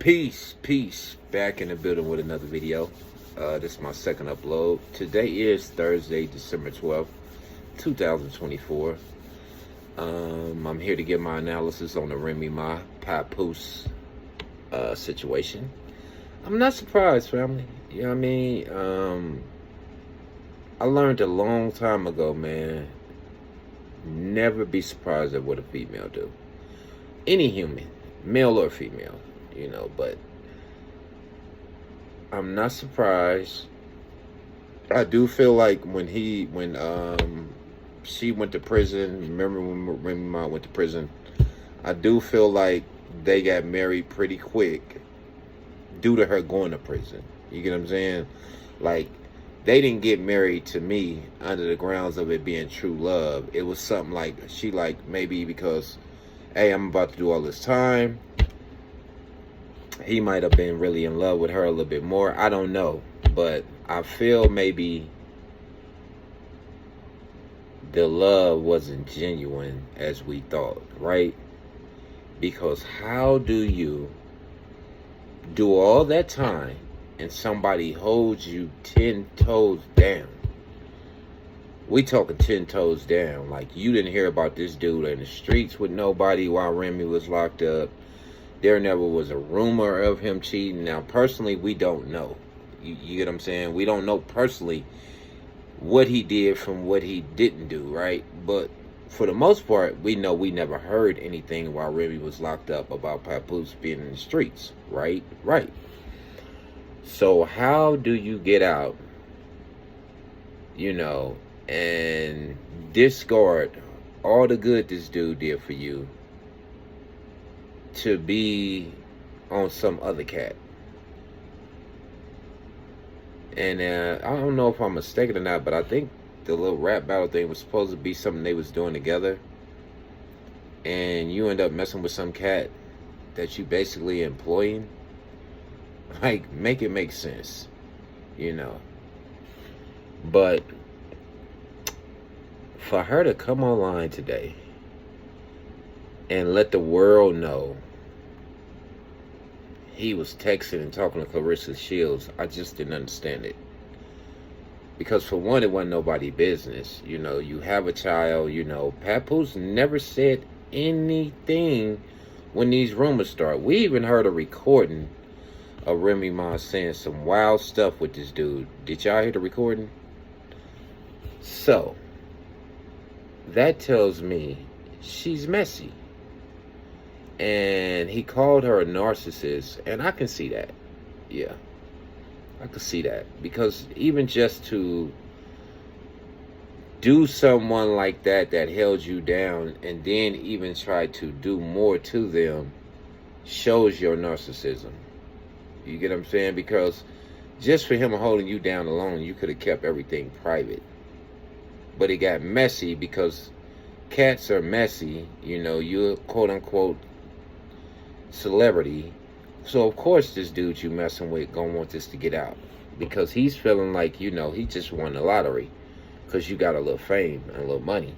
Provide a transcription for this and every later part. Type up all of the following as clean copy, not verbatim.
Peace. Back in the building with another video. This is my second upload. Today is Thursday, December 12th, 2024. I'm here to give my analysis on the Remy Ma Papoosse situation. I'm not surprised, family. You know what I mean? I learned a long time ago, man, never be surprised at what a female do. Any human, male or female, you know, but I'm not surprised. I do feel like when she went to prison, remember when Remy Ma went to prison, I do feel like they got married pretty quick due to her going to prison. You get what I'm saying? Like, they didn't get married to me under the grounds of it being true love. It was something like, she like, maybe because, hey, I'm about to do all this time. He might have been really in love with her a little bit more. I don't know. But I feel maybe the love wasn't genuine as we thought, right? Because how do you do all that time and somebody holds you 10 toes down? We talking 10 toes down. Like, you didn't hear about this dude in the streets with nobody while Remy was locked up. There never was a rumor of him cheating. Now, personally, we don't know. You get what I'm saying? We don't know personally what he did from what he didn't do, right? But for the most part, we know we never heard anything while Remy was locked up about Papoosse being in the streets, right? Right. So how do you get out, you know, and discard all the good this dude did for you to be on some other cat? And I don't know if I'm mistaken or not, but I think the little rap battle thing was supposed to be something they was doing together, and you end up messing with some cat that you basically employing. Like, make it make sense, you know. But for her to come online today and let the world know he was texting and talking to Clarissa Shields, I just didn't understand it. Because for one, it wasn't nobody business. You know, you have a child, you know. Papoosse never said anything when these rumors start. We even heard a recording of Remy Ma saying some wild stuff with this dude. Did y'all hear the recording? So, that tells me she's messy. And he called her a narcissist, and I can see that. Yeah, I can see that. Because even just to do someone like that held you down, and then even try to do more to them, shows your narcissism. You get what I'm saying? Because just for him holding you down alone, you could have kept everything private. But it got messy because cats are messy. You know, you're quote unquote celebrity. So of course this dude you messing with gonna want this to get out. Because he's feeling like, you know, he just won the lottery. Because you got a little fame and a little money.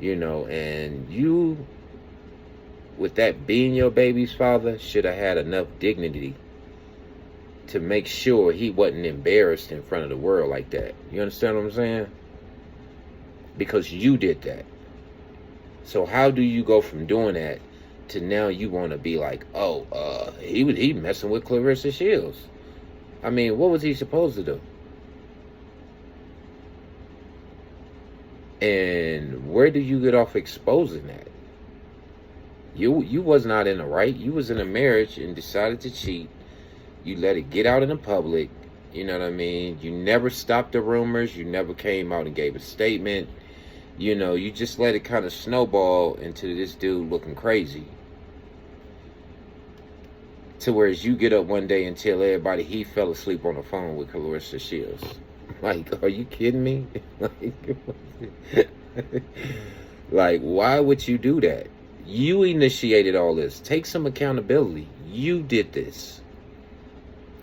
You know, and you, with that being your baby's father, should have had enough dignity to make sure he wasn't embarrassed in front of the world like that. You understand what I'm saying? Because you did that. So how do you go from doing that to now you want to be like, oh, he messing with Clarissa Shields? I mean, what was he supposed to do? And where do you get off exposing that? You was not in the right. You was in a marriage and decided to cheat. You let it get out in the public. You know what I mean? You never stopped the rumors. You never came out and gave a statement. You know, you just let it kind of snowball into this dude looking crazy. To whereas you get up one day and tell everybody he fell asleep on the phone with Clarissa Shields. Like, are you kidding me? Like, why would you do that? You initiated all this. Take some accountability. You did this.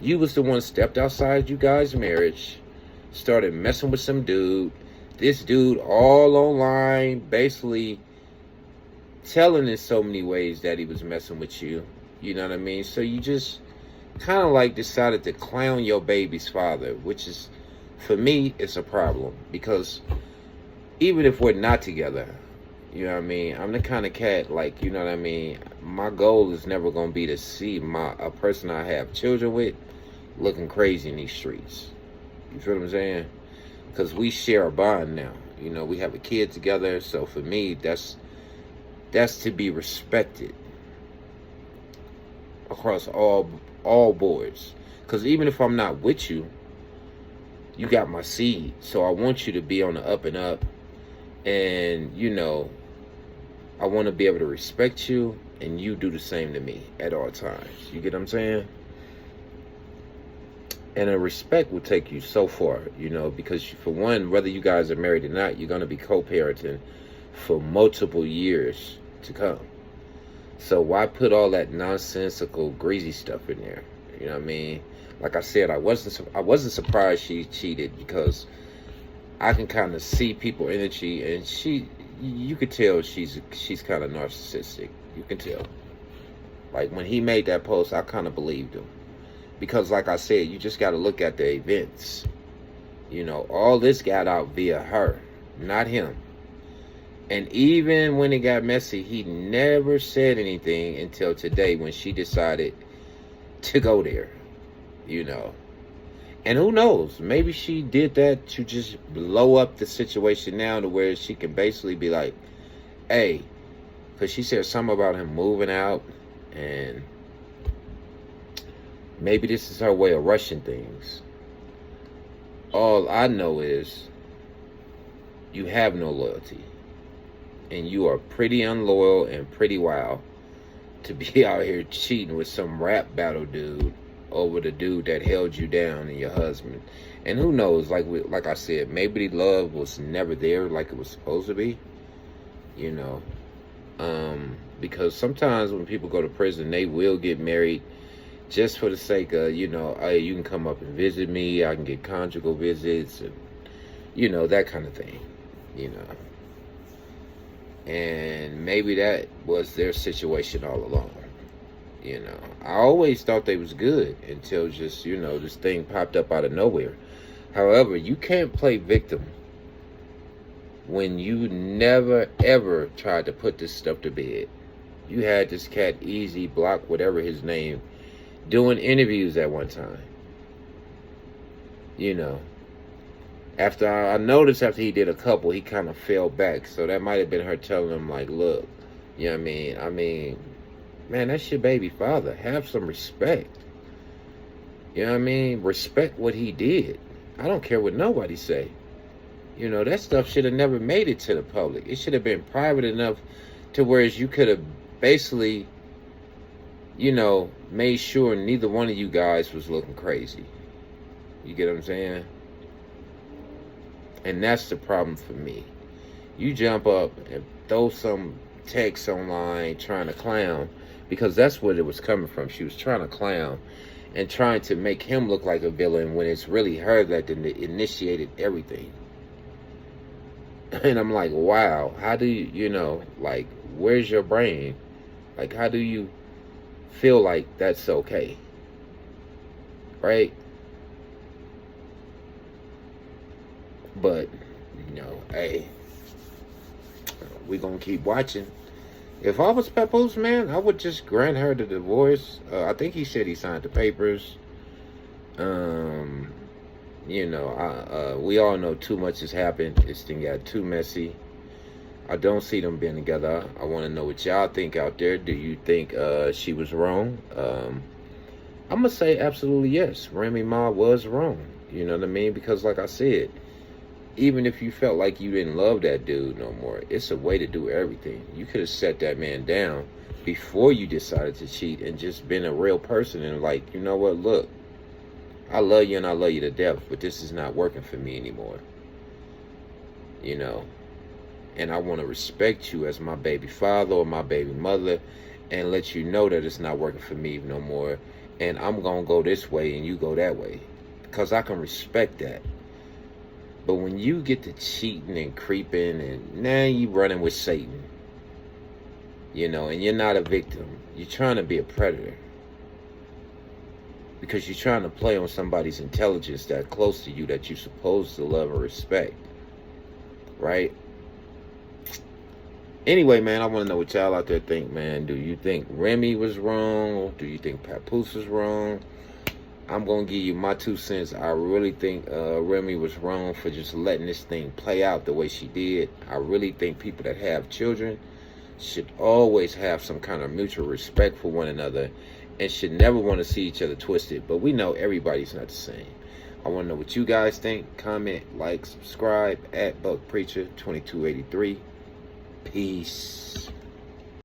You was the one stepped outside you guys' marriage, started messing with some dude. This dude all online, basically telling in so many ways that he was messing with you. You know what I mean? So you just kind of like decided to clown your baby's father, which is, for me, it's a problem. Because even if we're not together, you know what I mean, I'm the kind of cat, like, you know what I mean, my goal is never going to be to see a person I have children with looking crazy in these streets. You feel what I'm saying? Because we share a bond now. You know, we have a kid together. So for me, that's to be respected across all boards. Because even if I'm not with you, you got my seed. So I want you to be on the up and up. And, you know, I want to be able to respect you, and you do the same to me at all times. You get what I'm saying? And a respect will take you so far, you know, because for one, whether you guys are married or not, you're going to be co-parenting for multiple years to come. So why put all that nonsensical, greasy stuff in there? You know what I mean? Like I said, I wasn't surprised she cheated, because I can kind of see people energy, and you could tell she's kind of narcissistic. You can tell. Like when he made that post, I kind of believed him. Because like I said, you just got to look at the events. You know, all this got out via her, not him. And even when it got messy, he never said anything until today when she decided to go there, you know. And who knows, maybe she did that to just blow up the situation now to where she can basically be like, hey, because she said something about him moving out, and maybe this is her way of rushing things. All I know is you have no loyalty. And you are pretty unloyal and pretty wild to be out here cheating with some rap battle dude over the dude that held you down and your husband. And who knows, like I said, maybe the love was never there like it was supposed to be. You know. Because sometimes when people go to prison, they will get married just for the sake of, you know, hey, you can come up and visit me, I can get conjugal visits, and, you know, that kind of thing, you know. And maybe that was their situation all along, you know. I always thought they was good until just, you know, this thing popped up out of nowhere. However, you can't play victim when you never, ever tried to put this stuff to bed. You had this cat, Easy Block, whatever his name, doing interviews at one time. You know. After I noticed after he did a couple, he kind of fell back. So that might have been her telling him, like, look, you know what I mean? I mean, man, that's your baby father. Have some respect. You know what I mean? Respect what he did. I don't care what nobody say. You know, that stuff should have never made it to the public. It should have been private enough to whereas you could have basically, you know, made sure neither one of you guys was looking crazy. You get what I'm saying? And that's the problem for me. You jump up and throw some text online trying to clown, because that's what it was coming from. She was trying to clown and trying to make him look like a villain when it's really her that initiated everything. And I'm like, wow, how do you, you know, like, where's your brain? Like, how do you feel like that's okay? Right? But, you know, hey, we gonna keep watching. If I was Papoosse, man, I would just grant her the divorce. I think he said he signed the papers. You know, we all know too much has happened. This thing got too messy. I don't see them being together. I want to know what y'all think out there. Do you think she was wrong? I'm going to say absolutely yes. Remy Ma was wrong. You know what I mean? Because like I said, even if you felt like you didn't love that dude no more, it's a way to do everything. You could have set that man down before you decided to cheat and just been a real person and like, you know what, look, I love you and I love you to death, but this is not working for me anymore. You know, and I want to respect you as my baby father or my baby mother and let you know that it's not working for me no more. And I'm going to go this way and you go that way, because I can respect that. But when you get to cheating and creeping and now you running with Satan, You know, and you're not a victim. You're trying to be a predator. Because you're trying to play on somebody's intelligence that's close to you that you're supposed to love and respect. Right? Anyway, man, I want to know what y'all out there think, man. Do you think Remy was wrong? Do you think Papoosse was wrong? I'm going to give you my 2 cents. I really think Remy was wrong for just letting this thing play out the way she did. I really think people that have children should always have some kind of mutual respect for one another and should never want to see each other twisted. But we know everybody's not the same. I want to know what you guys think. Comment, like, subscribe at Buck Preacher 2283. Peace.